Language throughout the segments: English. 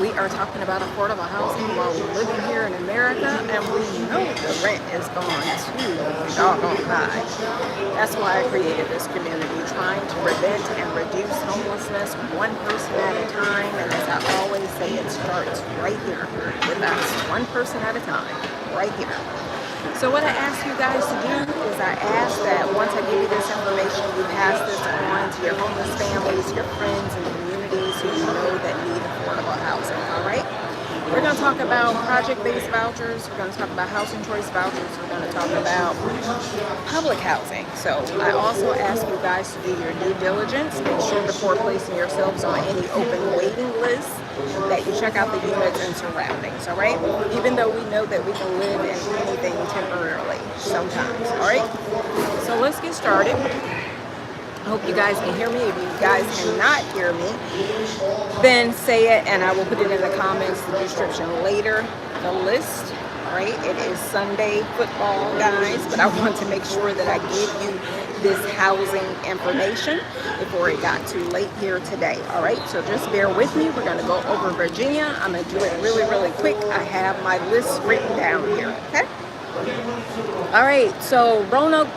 we are talking about affordable housing while living here in America, and we know the rent is going too doggone high. That's why I created this community, trying to prevent and reduce homelessness one person at a time. And as I always say, it starts right here with us, one person at a time, right here. So what I ask you guys to do is I ask that once I give you this information, you pass this on to your homeless families, your friends, and communities who you know that need affordable housing, all right? We're going to talk about project-based vouchers. We're going to talk about housing choice vouchers. We're going to talk about public housing. So I also ask you guys to do your due diligence. Make sure before placing yourselves on any open waiting list that you check out the units and surroundings, all right? Even though we know that we can live in anything temporarily sometimes, all right? So let's get started. I hope you guys can hear me. If you guys cannot hear me, then say it and I will put it in the comments, the description later, the list, right? It is Sunday football, guys, but I want to make sure that I give you this housing information before it got too late here today, all right? So just bear with me. We're gonna go over Virginia. I'm gonna do it really, really quick. I have my list written down here, okay? All right, so Roanoke,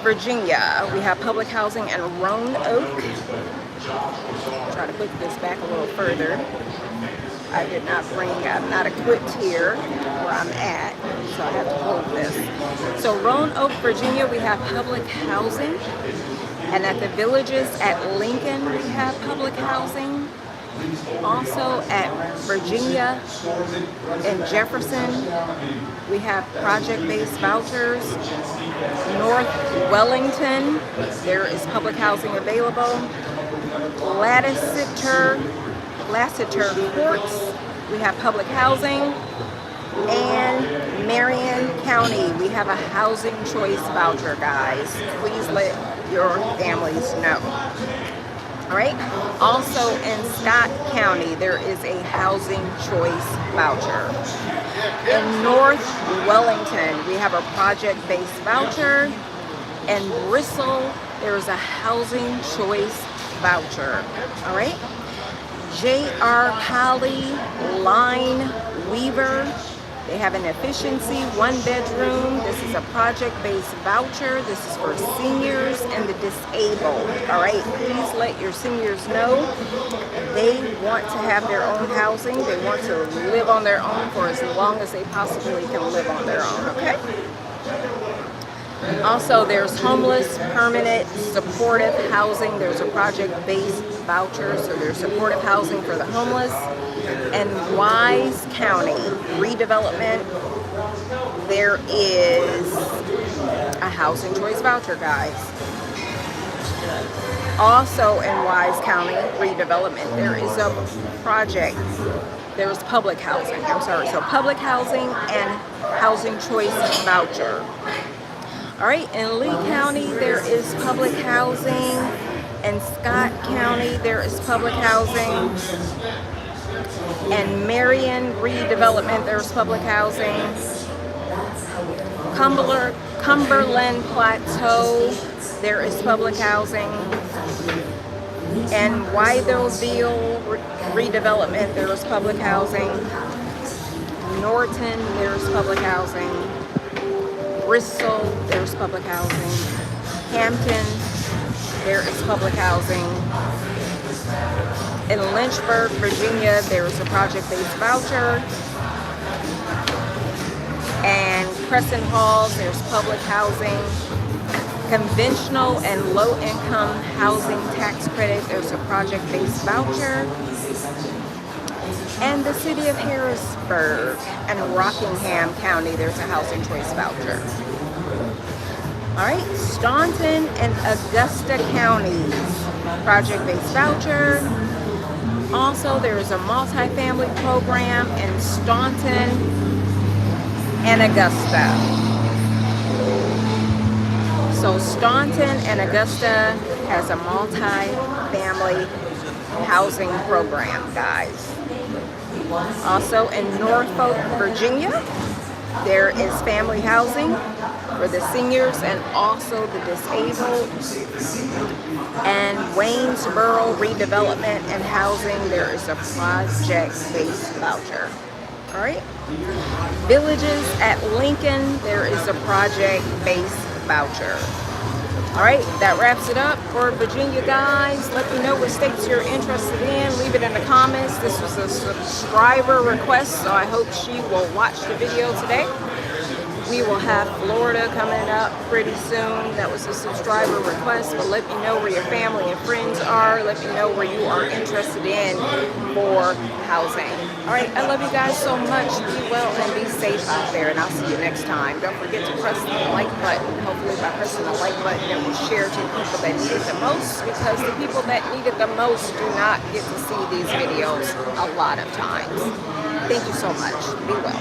Virginia, we have public housing in Roanoke. Try to put this back a little further. I'm not equipped here where I'm at, so I have to hold this. So Roanoke, Virginia, we have public housing. And at the villages at Lincoln, we have public housing. Also at Virginia and Jefferson, we have project-based vouchers. North Wellington, there is public housing available. Lassiter Courts, we have public housing. And Marion County, we have a housing choice voucher, guys. Please let your families know. All right. Also in Scott County, there is a housing choice voucher. In North Wellington, we have a project-based voucher. In Bristol, there is a housing choice voucher. All right. J.R. Colley, Line Weaver, they have an efficiency 1-bedroom. This is a project-based voucher. This is for seniors and the disabled. All right, please let your seniors know they want to have their own housing. They want to live on their own for as long as they possibly can live on their own, okay? Also, there's homeless, permanent, supportive housing. There's a project-based voucher, so there's supportive housing for the homeless. And Wise County redevelopment, there is a housing choice voucher, guys. Also in Wise County redevelopment, there is a project. There's public housing. So public housing and housing choice voucher. All right, in Lee County, there is public housing. In Scott County, there is public housing. And Marion redevelopment, there's public housing. Cumberland Plateau, there is public housing. And Wytheville redevelopment, there is public housing. Norton, there's public housing. Bristol, there's public housing. Hampton, there is public housing. In Lynchburg, Virginia, there is a project-based voucher. And Crescent Hall, there's public housing. Conventional and low-income housing tax credit, there's a project-based voucher. And the city of Harrisburg and Rockingham County, there's a housing choice voucher. All right, Staunton and Augusta counties, project-based voucher. Also, there is a multifamily program in Staunton and Augusta. So Staunton and Augusta has a multifamily housing program, guys. Also in Norfolk, Virginia, There is family housing for the seniors and also the disabled. And Waynesboro redevelopment and housing, there is a project-based voucher. All right. Villages at Lincoln, there is a project-based voucher. All right, that wraps it up for Virginia, guys. Let me know what states you're interested in. Leave it in the comments. This was a subscriber request, so I hope she will watch the video today. We will have Florida coming up pretty soon. That was a subscriber request, but let me know where your family and friends are. Let me know where you are interested in for housing. All right, I love you guys so much. Be well and be safe out there, and I'll see you next time. Don't forget to press the like button. Hopefully by pressing the like button, it will share to the people that need it the most, because the people that need it the most do not get to see these videos a lot of times. Thank you so much. Be well.